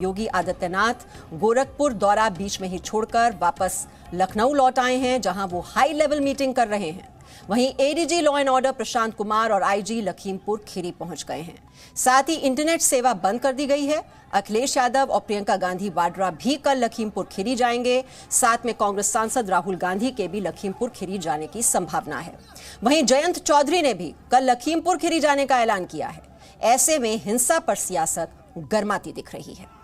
योगी आदित्यनाथ गोरखपुर दौरा बीच में ही छोड़कर वापस लखनऊ लौट आए हैं, जहां वो हाई लेवल मीटिंग कर रहे हैं। वहीं ADG law and order Prashant Kumar और आईजी लखीमपुर खीरी पहुंच गए हैं। साथ ही इंटरनेट सेवा बंद कर दी गई है। अखिलेश यादव और प्रियंका गांधी वाड्रा भी कल लखीमपुर खीरी जाएंगे। साथ में कांग्रेस सांसद राहुल गांधी के भी लखीमपुर खीरी जाने की संभावना है। वहीं जयंत चौधरी ने भी कल लखीमपुर खीरी जाने का ऐलान किया है। ऐसे में हिंसा पर सियासत गर्माती दिख रही है।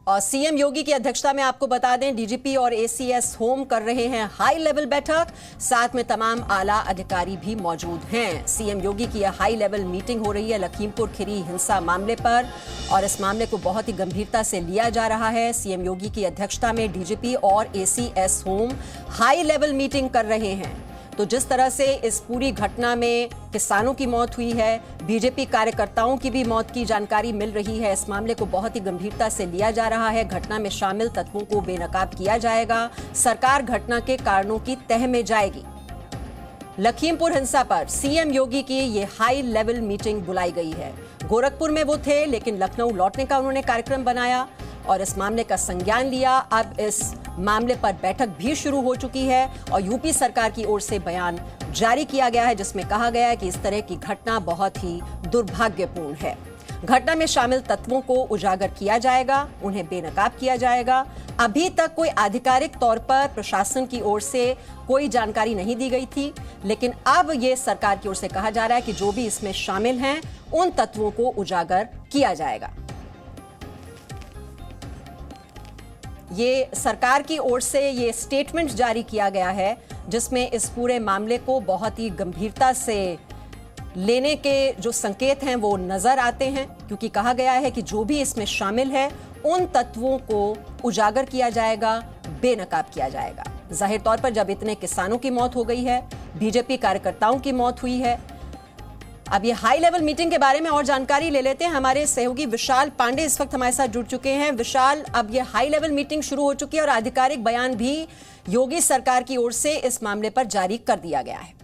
और सीएम योगी की अध्यक्षता में आपको बता दें, डीजीपी और एसीएस होम कर रहे हैं हाई लेवल बैठक। साथ में तमाम आला अधिकारी भी मौजूद हैं। सीएम योगी की यह हाई लेवल मीटिंग हो रही है लखीमपुर खीरी हिंसा मामले पर, और इस मामले को बहुत ही गंभीरता से लिया जा रहा है। सीएम योगी की अध्यक्षता में डीजीपी और ACS home high level meeting कर रहे हैं। तो जिस तरह से इस पूरी घटना में किसानों की मौत हुई है, बीजेपी कार्यकर्ताओं की भी मौत की जानकारी मिल रही है। इस मामले को बहुत ही गंभीरता से लिया जा रहा है। घटना में शामिल तत्वों को बेनकाब किया जाएगा। सरकार घटना के कारणों की तह में जाएगी। लखीमपुर हिंसा पर सीएम योगी की ये हाई लेवल मीटिंग बुलाई गई है। गोरखपुर में वो थे, लेकिन लखनऊ लौटने का उन्होंने कार्यक्रम बनाया और इस मामले का संज्ञान लिया। अब इस मामले पर बैठक भी शुरू हो चुकी है और यूपी सरकार की ओर से बयान जारी किया गया है, जिसमें कहा गया है कि इस तरह की घटना बहुत ही दुर्भाग्यपूर्ण है। घटना में शामिल तत्वों को उजागर किया जाएगा, उन्हें बेनकाब किया जाएगा। अभी तक कोई आधिकारिक तौर पर प्रशासन की ओर से कोई जानकारी नहीं दी गई थी, लेकिन अब यह सरकार की ओर से कहा जा रहा है कि जो भी इसमें शामिल हैं उन तत्वों को उजागर किया जाएगा। ये सरकार की ओर से ये स्टेटमेंट जारी किया गया है, जिसमें इस पूरे मामले को बहुत ही गंभीरता से लेने के जो संकेत हैं वो नजर आते हैं, क्योंकि कहा गया है कि जो भी इसमें शामिल है उन तत्वों को उजागर किया जाएगा, बेनकाब किया जाएगा। जाहिर तौर पर जब इतने किसानों की मौत हो गई है, बीजेपी कार्यकर्ताओं की मौत हुई है। अब ये हाई लेवल मीटिंग के बारे में और जानकारी ले लेते हैं। हमारे सहयोगी विशाल पांडे इस वक्त हमारे साथ जुड़ चुके हैं। विशाल, अब ये हाई लेवल मीटिंग शुरू हो चुकी है और आधिकारिक बयान भी योगी सरकार की ओर से इस मामले पर जारी कर दिया गया है।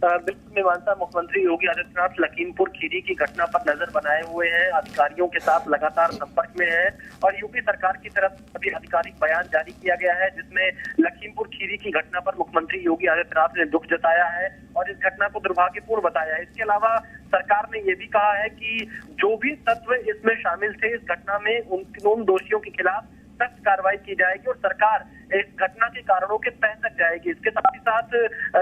बिल्कुल मेवांसा, मुख्यमंत्री योगी आदित्यनाथ लखीमपुर खीरी की घटना पर नजर बनाए हुए हैं, अधिकारियों के साथ लगातार संपर्क में है और यूपी सरकार की तरफ से भी आधिकारिक बयान जारी किया गया है, जिसमें लखीमपुर खीरी की घटना पर मुख्यमंत्री योगी आदित्यनाथ ने दुख जताया है और इस घटना को दुर्भाग्यपूर्ण बताया है। इसके अलावा सरकार ने यह भी कहा है कि जो भी तत्व इसमें शामिल थे इस घटना में, उन दोषियों के खिलाफ सख्त कार्रवाई की जाएगी और सरकार इस घटना के कारणों के तह तक जाएगी। इसके साथ ही साथ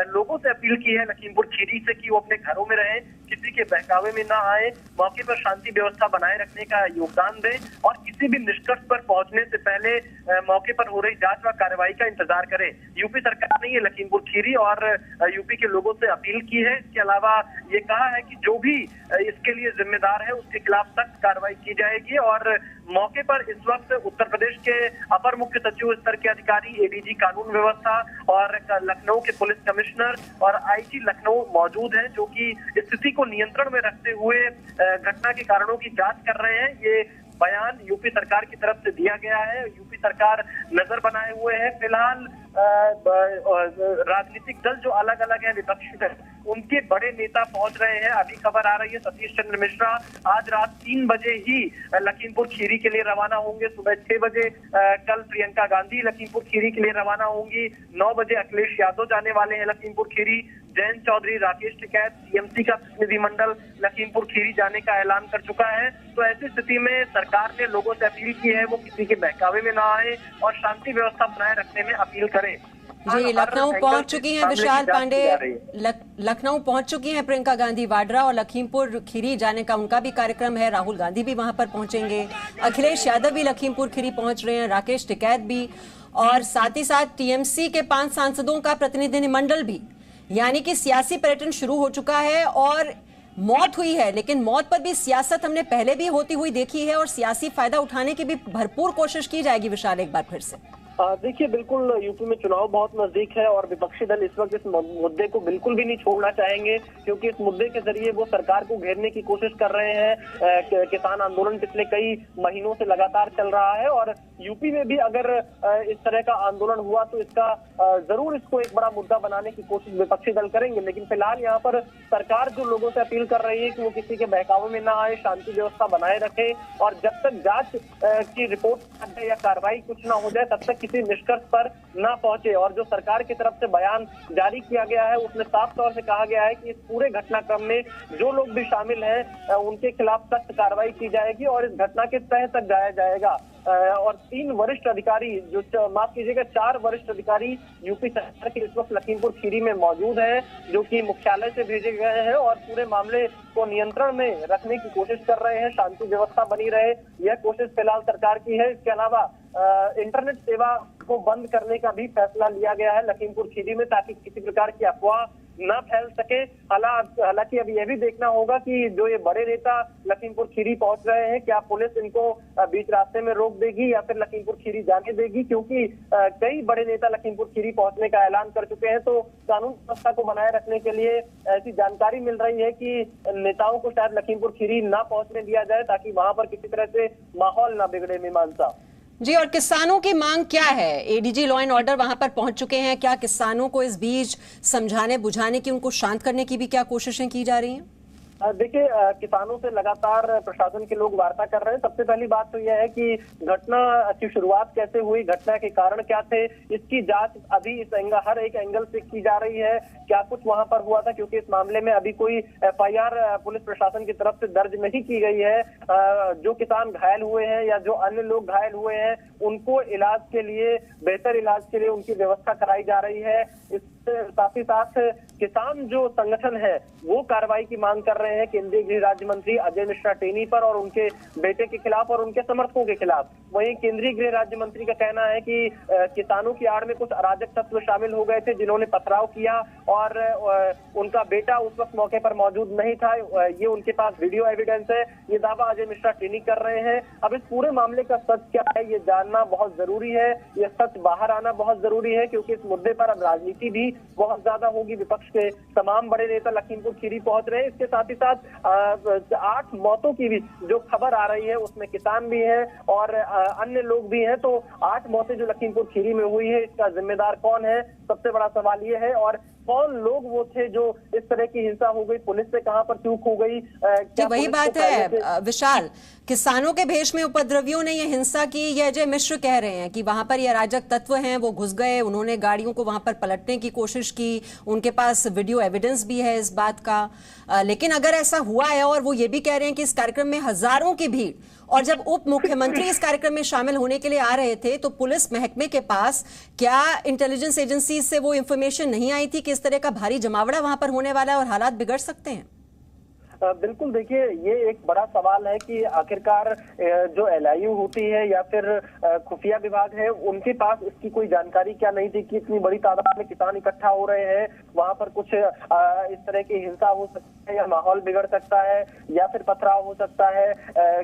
लोगों से अपील की है लखीमपुर खीरी से कि वो अपने घरों में रहें, किसी के बहकावे में ना आए, मौके पर शांति व्यवस्था बनाए रखने का योगदान दें और किसी भी निष्कर्ष पर पहुंचने से पहले मौके पर हो रही जांच व कार्रवाई का इंतजार करें। यूपी सरकार ने ये लखीमपुर खीरी और यूपी के लोगों से अपील की है। इसके अलावा ये कहा है कि जो भी इसके लिए जिम्मेदार है उसके खिलाफ सख्त कार्रवाई की जाएगी और मौके पर इस वक्त उत्तर प्रदेश के अपर मुख्य सचिव स्तर के अधिकारी, एडीजी कानून व्यवस्था और लखनऊ के पुलिस कमिश्नर और आईजी लखनऊ मौजूद हैं, जो कि स्थिति को नियंत्रण में रखते हुए घटना के कारणों की जांच कर रहे हैं। ये बयान यूपी सरकार की तरफ से दिया गया है। यूपी सरकार नजर बनाए हुए है। फिलहाल राजनीतिक दल जो अलग अलग है, विपक्ष है, उनके बड़े नेता पहुंच रहे हैं। अभी खबर आ रही है सतीश चंद्र मिश्रा आज रात 3 बजे ही लखीमपुर खीरी के लिए रवाना होंगे। सुबह 6 बजे कल प्रियंका गांधी लखीमपुर खीरी के लिए रवाना होंगी। 9 बजे अखिलेश यादव जाने वाले हैं लखीमपुर खीरी। जयंत चौधरी, राकेश टिकैत, टीएमसी का प्रतिनिधिमंडल लखीमपुर खीरी जाने का ऐलान कर चुका है। तो ऐसी स्थिति में सरकार ने लोगों से अपील की है वो किसी के बहकावे में ना आए और शांति व्यवस्था बनाए रखने में अपील करें। जी, लखनऊ पहुंच चुकी हैं विशाल पांडे। लखनऊ पहुंच चुकी हैं प्रियंका गांधी वाड्रा और लखीमपुर खीरी जाने का उनका भी कार्यक्रम है। राहुल गांधी भी वहां पर पहुंचेंगे, अखिलेश यादव भी लखीमपुर खीरी पहुंच रहे हैं, राकेश टिकैत भी, और साथ ही साथ टीएमसी के 5 सांसदों का प्रतिनिधिमंडल भी। यानी कि सियासी पर्यटन शुरू हो चुका है और मौत हुई है, लेकिन मौत पर भी सियासत हमने पहले भी होती हुई देखी है और सियासी फायदा उठाने की भी भरपूर कोशिश की जाएगी। विशाल, एक बार फिर से देखिए, बिल्कुल यूपी में चुनाव बहुत नजदीक है और विपक्षी दल इस वक्त इस मुद्दे को बिल्कुल भी नहीं छोड़ना चाहेंगे, क्योंकि इस मुद्दे के जरिए वो सरकार को घेरने की कोशिश कर रहे हैं। किसान आंदोलन पिछले कई महीनों से लगातार चल रहा है और यूपी में भी अगर इस तरह का आंदोलन हुआ तो इसका जरूर इसको एक बड़ा मुद्दा बनाने की कोशिश विपक्षी दल करेंगे। लेकिन फिलहाल यहाँ पर सरकार जो लोगों से अपील कर रही है कि वो किसी के बहकावे में ना आए, शांति व्यवस्था बनाए रखे और जब तक जांच की रिपोर्ट या कार्रवाई कुछ ना हो जाए तब तक किसी निष्कर्ष पर ना पहुंचे। और जो सरकार की तरफ से बयान जारी किया गया है उसमें साफ तौर से कहा गया है कि इस पूरे घटनाक्रम में जो लोग भी शामिल हैं उनके खिलाफ सख्त कार्रवाई की जाएगी और इस घटना के तह तक जाया जाएगा। और 3 वरिष्ठ अधिकारी माफ कीजिएगा 4 वरिष्ठ अधिकारी यूपी सरकार के इस वक्त लखीमपुर खीरी में मौजूद हैं, जो कि मुख्यालय से भेजे गए हैं और पूरे मामले को नियंत्रण में रखने की कोशिश कर रहे हैं, शांति व्यवस्था बनी रहे, यह कोशिश फिलहाल सरकार की है। इसके अलावा इंटरनेट सेवा को बंद करने का भी फैसला लिया गया है लखीमपुर खीरी में, ताकि किसी प्रकार की अफवाह न फैल सके। हालांकि अब यह भी देखना होगा कि जो ये बड़े नेता लखीमपुर खीरी पहुंच रहे हैं, क्या पुलिस इनको बीच रास्ते में रोक देगी या फिर लखीमपुर खीरी जाने देगी, क्योंकि कई बड़े नेता लखीमपुर खीरी पहुंचने का ऐलान कर चुके हैं। तो कानून व्यवस्था को बनाए रखने के लिए ऐसी जानकारी मिल रही है कि नेताओं को शायद लखीमपुर खीरी ना पहुंचने दिया जाए, ताकि वहां पर किसी तरह से माहौल ना बिगड़े। मीमांसा जी, और किसानों की मांग क्या है? एडीजी लॉ एंड ऑर्डर वहां पर पहुंच चुके हैं, क्या किसानों को इस बीच समझाने बुझाने की, उनको शांत करने की भी क्या कोशिशें की जा रही हैं? देखिए, किसानों से लगातार प्रशासन के लोग वार्ता कर रहे हैं। सबसे पहली बात तो यह है कि घटना की शुरुआत कैसे हुई, घटना के कारण क्या थे, इसकी जांच अभी हर एक एंगल से की जा रही है। क्या कुछ वहां पर हुआ था, क्योंकि इस मामले में अभी कोई एफआईआर पुलिस प्रशासन की तरफ से दर्ज नहीं की गई है। जो किसान घायल हुए हैं या जो अन्य लोग घायल हुए हैं उनको इलाज के लिए, बेहतर इलाज के लिए उनकी व्यवस्था कराई जा रही है। इससे साथ ही साथ किसान जो संगठन है वो कार्रवाई की मांग कर रहे हैं केंद्रीय गृह राज्य मंत्री अजय मिश्रा टेनी पर और उनके बेटे के खिलाफ और उनके समर्थकों के खिलाफ। वहीं केंद्रीय गृह राज्य मंत्री का कहना है कि किसानों की आड़ में कुछ अराजक तत्व शामिल हो गए थे जिन्होंने पथराव किया और उनका बेटा उस वक्त मौके पर मौजूद नहीं था। ये उनके पास वीडियो एविडेंस है। ये दावा अजय मिश्रा टेनी कर रहे हैं। अब इस पूरे मामले का सच क्या है ये जानना बहुत जरूरी है, ये सच बाहर आना बहुत जरूरी है, क्योंकि इस मुद्दे पर अब राजनीति भी बहुत ज्यादा होगी। विपक्ष के तमाम बड़े नेता लखीमपुर खीरी पहुंच रहे हैं। इसके साथ ही साथ 8 मौतों की भी जो खबर आ रही है उसमें किसान भी हैं और अन्य लोग भी हैं। तो 8 मौतें जो लखीमपुर खीरी में हुई है, इसका जिम्मेदार कौन है, सबसे बड़ा सवाल ये है। और कौन लोग वो थे जो इस तरह की हिंसा हो गई, पुलिस से कहां पर चूक हो गई। वही बात है विशाल, किसानों के भेष में उपद्रवियों ने ये हिंसा की। ये अजय मिश्र कह रहे हैं कि वहां पर ये अराजक तत्व हैं, वो घुस गए, उन्होंने गाड़ियों को वहां पर पलटने की कोशिश की, उनके पास वीडियो एविडेंस भी है इस बात का। लेकिन अगर ऐसा हुआ है और वो ये भी कह रहे हैं कि इस कार्यक्रम में हजारों की भीड़, और जब उप मुख्यमंत्री इस कार्यक्रम में शामिल होने के लिए आ रहे थे तो पुलिस महकमे के पास क्या इंटेलिजेंस एजेंसी से वो इंफॉर्मेशन नहीं आई थी कि इस तरह का भारी जमावड़ा वहां पर होने वाला है और हालात बिगड़ सकते हैं? बिल्कुल, देखिए ये एक बड़ा सवाल है कि आखिरकार जो एलआईयू होती है या फिर खुफिया विभाग है उनके पास इसकी कोई जानकारी क्या नहीं थी कि इतनी बड़ी तादाद में किसान इकट्ठा हो रहे हैं, वहां पर कुछ इस तरह की हिंसा हो सकती है या माहौल बिगड़ सकता है या फिर पथराव हो सकता है।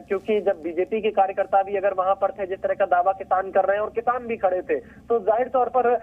क्योंकि जब बीजेपी के कार्यकर्ता भी अगर वहां पर थे, जिस तरह का दावा किसान कर रहे हैं और किसान भी खड़े थे, तो जाहिर तौर पर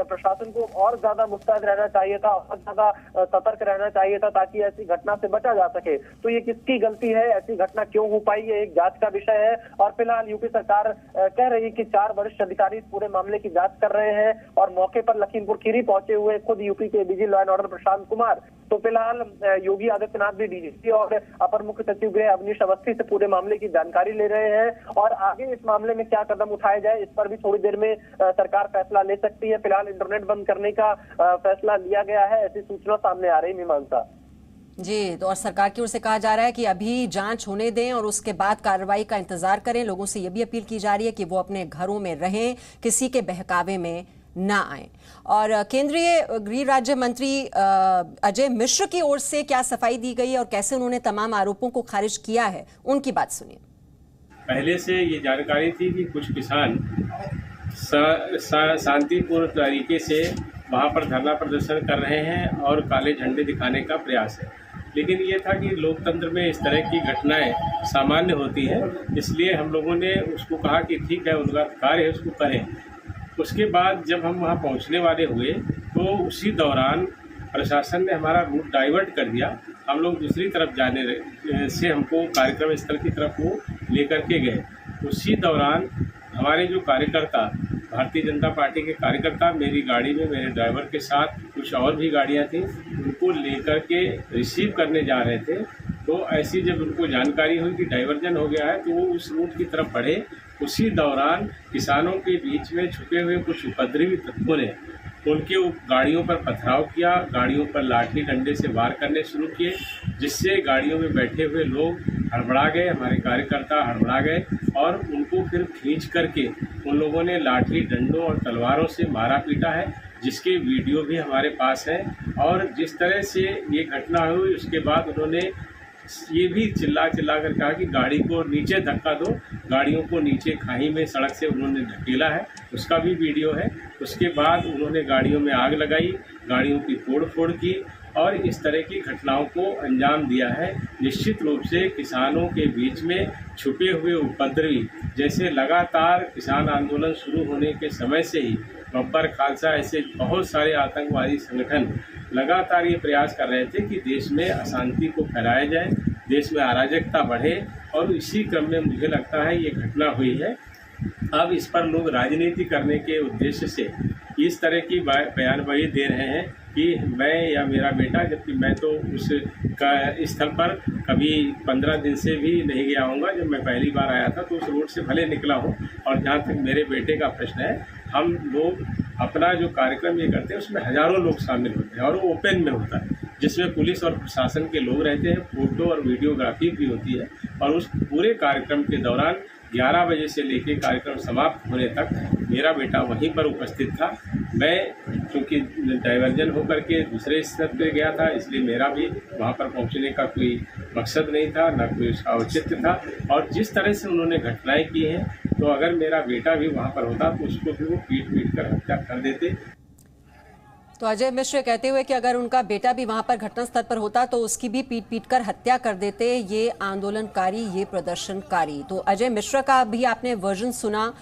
प्रशासन को और ज्यादा मुस्तैद रहना चाहिए था, और ज्यादा सतर्क रहना चाहिए था, ताकि ऐसी घटना से बचा जा सके। तो ये किसकी गलती है, ऐसी घटना क्यों हो पाई, ये एक जांच का विषय है। और फिलहाल यूपी सरकार कह रही है कि 4 वरिष्ठ अधिकारी इस पूरे मामले की जांच कर रहे हैं और मौके पर लखीमपुर खीरी पहुंचे हुए खुद यूपी के ADG law and order Prashant Kumar. तो फिलहाल योगी आदित्यनाथ भी डीजीपी और अपर मुख्य सचिव गृह अवनीश अवस्थी से पूरे मामले की जानकारी ले रहे हैं और आगे इस मामले में क्या कदम उठाए जाए इस पर भी थोड़ी देर में सरकार फैसला ले सकती है। फिलहाल इंटरनेट बंद करने का फैसला लिया गया है, ऐसी सूचना सामने आ रही। मीमांसा जी, तो और सरकार की ओर से कहा जा रहा है कि अभी जांच होने दें और उसके बाद कार्रवाई का इंतजार करें। लोगों से यह भी अपील की जा रही है कि वो अपने घरों में रहें, किसी के बहकावे में ना आए। और केंद्रीय गृह राज्य मंत्री अजय मिश्र की ओर से क्या सफाई दी गई और कैसे उन्होंने तमाम आरोपों को खारिज किया है, उनकी बात सुनिए। पहले से ये जानकारी थी कि कुछ किसान शांतिपूर्ण तरीके से वहाँ पर धरना प्रदर्शन कर रहे हैं और काले झंडे दिखाने का प्रयास है, लेकिन ये था कि लोकतंत्र में इस तरह की घटनाएं सामान्य होती हैं, इसलिए हम लोगों ने उसको कहा कि ठीक है, उनका कार्य है, उसको करें। उसके बाद जब हम वहाँ पहुँचने वाले हुए तो उसी दौरान प्रशासन ने हमारा रूट डाइवर्ट कर दिया। हम लोग दूसरी तरफ जाने से हमको कार्यक्रम स्थल की तरफ वो लेकर के गए। उसी दौरान हमारे जो कार्यकर्ता, भारतीय जनता पार्टी के कार्यकर्ता, मेरी गाड़ी में मेरे ड्राइवर के साथ कुछ और भी गाड़ियां थीं, उनको लेकर के रिसीव करने जा रहे थे। तो ऐसी जब उनको जानकारी हुई कि डाइवर्जन हो गया है तो वो उस रूट की तरफ बढ़े। उसी दौरान किसानों के बीच में छुपे हुए कुछ उपद्रवी तत्वों ने उनके गाड़ियों पर पथराव किया, गाड़ियों पर लाठी डंडे से वार करने शुरू किए, जिससे गाड़ियों में बैठे हुए लोग हड़बड़ा गए, हमारे कार्यकर्ता हड़बड़ा गए और उनको फिर खींच करके उन लोगों ने लाठी डंडों और तलवारों से मारा पीटा है, जिसके वीडियो भी हमारे पास है। और जिस तरह से ये घटना हुई उसके बाद उन्होंने ये भी चिल्ला कर कहा कि गाड़ी को नीचे धक्का दो, गाड़ियों को नीचे खाई में सड़क से उन्होंने धकेला है, उसका भी वीडियो है। उसके बाद उन्होंने गाड़ियों में आग लगाई, गाड़ियों की तोड़ फोड़ की और इस तरह की घटनाओं को अंजाम दिया है। निश्चित रूप से किसानों के बीच में छुपे हुए उपद्रवी, जैसे लगातार किसान आंदोलन शुरू होने के समय से ही बब्बर खालसा ऐसे बहुत सारे आतंकवादी संगठन लगातार ये प्रयास कर रहे थे कि देश में अशांति को फैलाया जाए, देश में अराजकता बढ़े, और इसी क्रम में मुझे लगता है ये घटना हुई है। अब इस पर लोग राजनीति करने के उद्देश्य से इस तरह की बयानबाजी दे रहे हैं कि मैं या मेरा बेटा, जबकि मैं तो उस स्थल पर कभी 15 दिन से भी नहीं गया हूँगा। जब मैं पहली बार आया था तो उस रोड से भले निकला हूँ। और जहाँ तक मेरे बेटे का प्रश्न है, हम लोग अपना जो कार्यक्रम ये करते हैं उसमें हज़ारों लोग शामिल होते हैं और वो ओपन में होता है, जिसमें पुलिस और प्रशासन के लोग रहते हैं, फोटो और वीडियोग्राफी भी होती है। और उस पूरे कार्यक्रम के दौरान 11 बजे से लेकर कार्यक्रम समाप्त होने तक मेरा बेटा वहीं पर उपस्थित था। मैं क्योंकि डाइवर्जन होकर के दूसरे स्तर पर गया था, इसलिए मेरा भी वहाँ पर पहुँचने का कोई मकसद नहीं था, ना कोई उसका औचित्य था। और जिस तरह से उन्होंने घटनाएं की हैं, तो अगर मेरा बेटा भी वहाँ पर होता तो उसको भी वो पीट कर हत्या कर देते। तो अजय मिश्र कहते हुए कि अगर उनका बेटा भी वहां पर घटनास्थल पर होता तो उसकी भी पीट कर हत्या कर देते ये आंदोलनकारी, ये प्रदर्शनकारी। तो अजय मिश्र का भी आपने वर्जन सुना,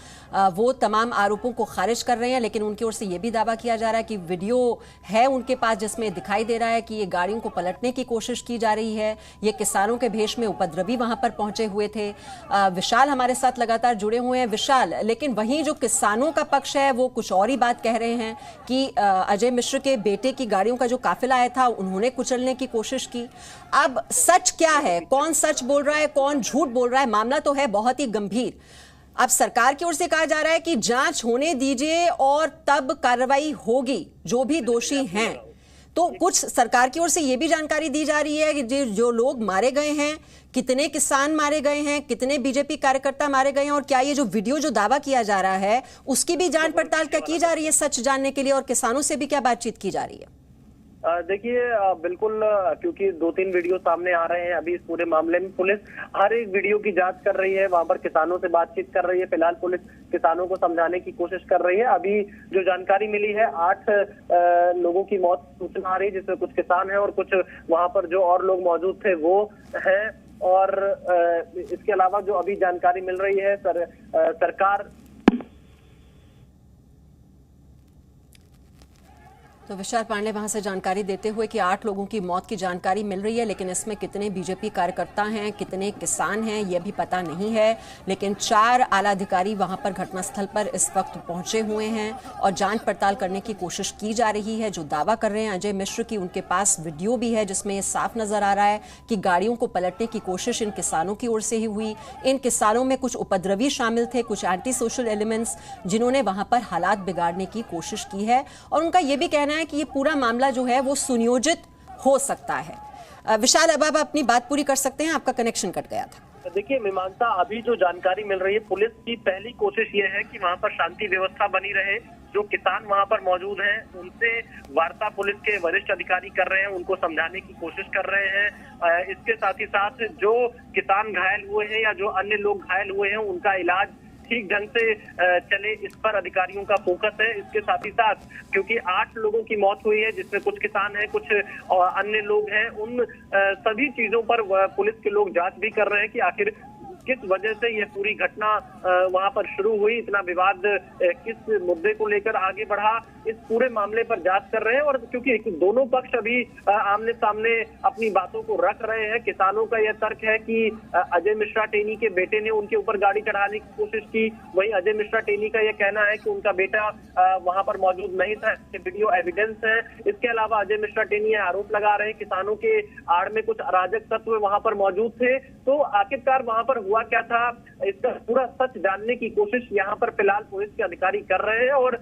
वो तमाम आरोपों को खारिज कर रहे हैं, लेकिन उनकी ओर से ये भी दावा किया जा रहा है कि वीडियो है उनके पास जिसमें दिखाई दे रहा है कि ये गाड़ियों को पलटने की कोशिश की जा रही है, ये किसानों के भेष में उपद्रवी वहां पर पहुंचे हुए थे। विशाल हमारे साथ लगातार जुड़े हुए हैं। विशाल, लेकिन वहीं जो किसानों का पक्ष है वो कुछ और ही बात कह रहे हैं कि अजय मिश्र के बेटे की गाड़ियों का जो काफिला आया था उन्होंने कुचलने की कोशिश की। अब सच क्या है, कौन सच बोल रहा है, कौन झूठ बोल रहा है? मामला तो है बहुत ही गंभीर। अब सरकार की ओर से कहा जा रहा है कि जांच होने दीजिए और तब कार्रवाई होगी, जो भी दोषी हैं। तो कुछ सरकार की ओर से यह भी जानकारी दी जा रही है कि जो लोग मारे गए हैं, कितने किसान मारे गए हैं, कितने बीजेपी कार्यकर्ता मारे गए हैं, और क्या ये जो वीडियो जो दावा किया जा रहा है उसकी भी जांच पड़ताल क्या की जा रही है सच जानने के लिए, और किसानों से भी क्या बातचीत की जा रही है? देखिए, बिल्कुल, क्योंकि 2-3 वीडियो सामने आ रहे हैं अभी इस पूरे मामले में। पुलिस हर एक वीडियो की जांच कर रही है, वहां पर किसानों से बातचीत कर रही है। फिलहाल पुलिस किसानों को समझाने की कोशिश कर रही है। अभी जो जानकारी मिली है, 8 लोगों की मौत सूचना आ रही है, जिसमें कुछ किसान है और कुछ वहां पर जो और लोग मौजूद थे वो है। और इसके अलावा जो अभी जानकारी मिल रही है, सरकार। तो विशाल पांडे वहां से जानकारी देते हुए कि 8 लोगों की मौत की जानकारी मिल रही है, लेकिन इसमें कितने बीजेपी कार्यकर्ता हैं, कितने किसान हैं, यह भी पता नहीं है। लेकिन 4 आला अधिकारी वहां पर घटनास्थल पर इस वक्त पहुंचे हुए हैं और जांच पड़ताल करने की कोशिश की जा रही है। जो दावा कर रहे हैं अजय मिश्र की, उनके पास वीडियो भी है जिसमें यह साफ नजर आ रहा है कि गाड़ियों को पलटने की कोशिश इन किसानों की ओर से ही हुई। इन किसानों में कुछ उपद्रवी शामिल थे, कुछ एंटी सोशल एलिमेंट्स, जिन्होंने वहां पर हालात बिगाड़ने की कोशिश की है। और उनका यह भी कहना है कि ये पूरा मामला जो है वो सुनियोजित हो सकता है। विशाल, अब आप अपनी बात पूरी कर सकते हैं, आपका कनेक्शन कट गया था। देखिए मीमांसा, अभी जो जानकारी मिल रही है, पुलिस की पहली कोशिश ये है कि वहां पर शांति व्यवस्था बनी रहे। जो किसान वहां पर मौजूद हैं उनसे वार्ता पुलिस के वरिष्ठ अधिकारी कर रहे हैं, उनको समझाने की कोशिश कर रहे हैं। इसके साथ ही साथ जो किसान घायल हुए हैं या जो अन्य लोग घायल हुए हैं उनका इलाज ठीक ढंग से चले, इस पर अधिकारियों का फोकस है। इसके साथ ही साथ क्योंकि 8 लोगों की मौत हुई है, जिसमें कुछ किसान हैं, कुछ अन्य लोग हैं, उन सभी चीजों पर पुलिस के लोग जांच भी कर रहे हैं कि आखिर किस वजह से यह पूरी घटना वहां पर शुरू हुई, इतना विवाद किस मुद्दे को लेकर आगे बढ़ा, इस पूरे मामले पर जांच कर रहे हैं। और क्योंकि दोनों पक्ष अभी आमने सामने अपनी बातों को रख रहे हैं। किसानों का यह तर्क है कि अजय मिश्रा टेनी के बेटे ने उनके ऊपर गाड़ी चढ़ाने की कोशिश की, वहीं अजय मिश्रा टेनी का यह कहना है कि उनका बेटा वहां पर मौजूद नहीं था, वीडियो एविडेंस है। इसके अलावा अजय मिश्रा टेनी यह आरोप लगा रहे हैं किसानों के आड़ में कुछ अराजक तत्व वहां पर मौजूद थे। तो आखिरकार वहां पर हुआ क्या था, इसका पूरा सच जानने की कोशिश यहाँ पर फिलहाल पुलिस के अधिकारी कर रहे हैं। और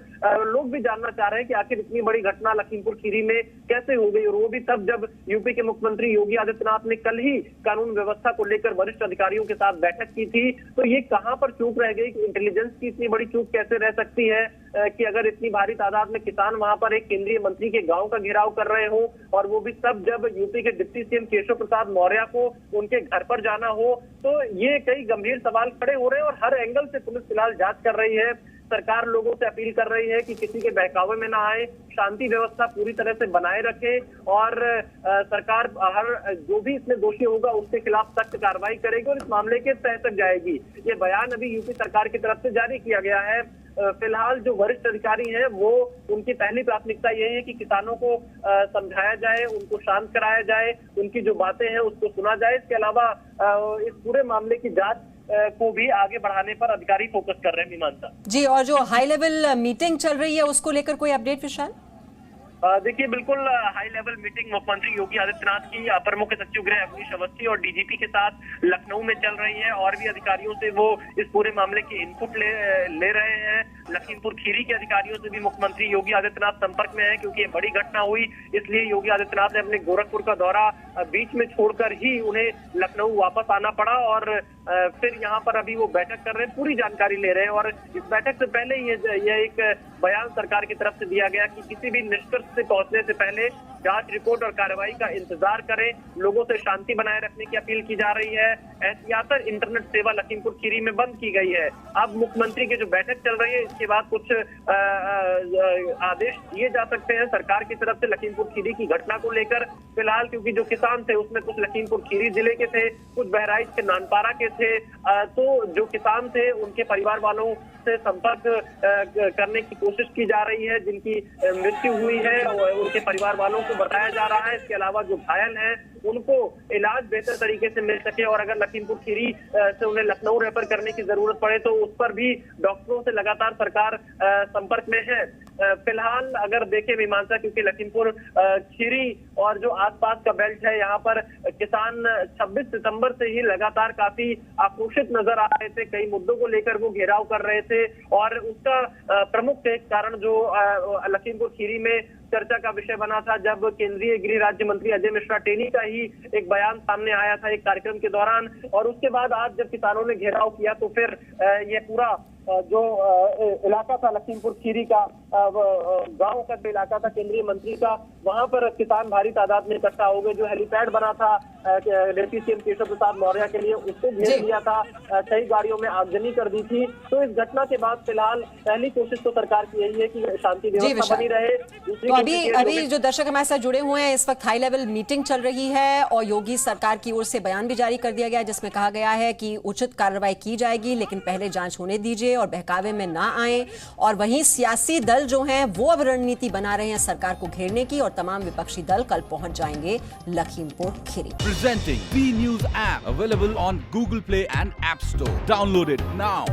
लोग भी जानना चाह रहे हैं कि आखिर इतनी बड़ी घटना लखीमपुर खीरी में कैसे हो गई, और वो भी तब जब यूपी के मुख्यमंत्री योगी आदित्यनाथ ने कल ही कानून व्यवस्था को लेकर वरिष्ठ अधिकारियों के साथ बैठक की थी। तो ये कहां पर चूक रह गई, इंटेलिजेंस की इतनी बड़ी चूक कैसे रह सकती है कि अगर इतनी भारी तादाद में किसान वहां पर एक केंद्रीय मंत्री के गांव का घेराव कर रहे हो, और वो भी तब जब यूपी के डिप्टी सीएम केशव प्रसाद मौर्य को उनके घर पर जाना हो। तो ये कई गंभीर सवाल खड़े हो रहे हैं और हर एंगल से पुलिस फिलहाल जांच कर रही है। सरकार लोगों से अपील कर रही है कि किसी के बहकावे में ना आए, शांति व्यवस्था पूरी तरह से बनाए रखे, और सरकार हर जो भी इसमें दोषी होगा उसके खिलाफ सख्त कार्रवाई करेगी और इस मामले के तह तक जाएगी। ये बयान अभी यूपी सरकार की तरफ से जारी किया गया है। फिलहाल जो वरिष्ठ अधिकारी हैं वो उनकी पहली प्राथमिकता यही है कि किसानों को समझाया जाए, उनको शांत कराया जाए, उनकी जो बातें हैं उसको सुना जाए। इसके अलावा इस पूरे मामले की जांच को भी आगे बढ़ाने पर अधिकारी फोकस कर रहे हैं। मीमांसा जी, और जो हाई लेवल मीटिंग चल रही है उसको लेकर कोई अपडेट विशाल? देखिए, बिल्कुल हाई लेवल मीटिंग मुख्यमंत्री योगी आदित्यनाथ की अपर मुख्य सचिव गृह अवनीश अवस्थी और डीजीपी के साथ लखनऊ में चल रही है। और भी अधिकारियों से वो इस पूरे मामले की इनपुट ले रहे हैं। लखीमपुर खीरी के अधिकारियों से भी मुख्यमंत्री योगी आदित्यनाथ संपर्क में है, क्योंकि ये बड़ी घटना हुई, इसलिए योगी आदित्यनाथ ने अपने गोरखपुर का दौरा बीच में छोड़कर ही उन्हें लखनऊ वापस आना पड़ा। और फिर यहाँ पर अभी वो बैठक कर रहे हैं, पूरी जानकारी ले रहे हैं। और इस बैठक से पहले ये एक बयान सरकार की तरफ से दिया गया कि किसी भी निष्कर्ष से पहुंचने से पहले जांच रिपोर्ट और कार्रवाई का इंतजार करें। लोगों से शांति बनाए रखने की अपील की जा रही है। एहतियातन इंटरनेट सेवा लखीमपुर खीरी में बंद की गई है। अब मुख्यमंत्री की जो बैठक चल रही है इसके बाद कुछ आदेश दिए जा सकते हैं सरकार की तरफ से लखीमपुर खीरी की घटना को लेकर। फिलहाल क्योंकि जो किसान थे उसमें कुछ लखीमपुर खीरी जिले के थे, कुछ बहराइच के नानपारा के थे, तो जो किसान थे उनके परिवार वालों से संपर्क करने की कोशिश की जा रही है। जिनकी मृत्यु हुई है उनके परिवार वालों को बताया जा रहा है। इसके अलावा जो घायल हैं उनको इलाज बेहतर तरीके से मिल सके, और अगर लखीमपुर खीरी से उन्हें लखनऊ रेफर करने की जरूरत पड़े तो उस पर भी डॉक्टरों से लगातार सरकार संपर्क में है। फिलहाल अगर देखें मीमांसा, क्योंकि लखीमपुर खीरी और जो आसपास का बेल्ट है यहाँ पर किसान 26 सितंबर से ही लगातार काफी आक्रोशित नजर आ रहे थे। कई मुद्दों को लेकर वो घेराव कर रहे थे, और उसका प्रमुख एक कारण जो लखीमपुर खीरी में चर्चा का विषय बना था, जब केंद्रीय गृह राज्य मंत्री अजय मिश्रा टेनी का ही एक बयान सामने आया था एक कार्यक्रम के दौरान। और उसके बाद आज जब किसानों ने घेराव किया तो फिर ये पूरा जो इलाका था लखीमपुर खीरी का, गांव का जो इलाका था केंद्रीय मंत्री का, वहां पर किसान भारी तादाद में इकट्ठा हो गए। जो हेलीपैड बना था डिप्टी सीएम केशव प्रसाद मौर्य के लिए उसको घेर दिया था, कई गाड़ियों में आगजनी कर दी थी। तो इस घटना के बाद फिलहाल पहली कोशिश तो सरकार की यही है कि शांति व्यवस्था बनी रहे। तो अभी जो दर्शक हमारे साथ जुड़े हुए हैं, इस वक्त हाई लेवल मीटिंग चल रही है और योगी सरकार की ओर से बयान भी जारी कर दिया गया है जिसमें कहा गया है कि उचित कार्रवाई की जाएगी, लेकिन पहले जांच होने दीजिए और बहकावे में ना आए। और वहीं सियासी दल जो हैं वो अब रणनीति बना रहे हैं सरकार को घेरने की, और तमाम विपक्षी दल कल पहुंच जाएंगे Lakhimpur Kheri. Presenting B News app available on Google Play and App Store. Download it now.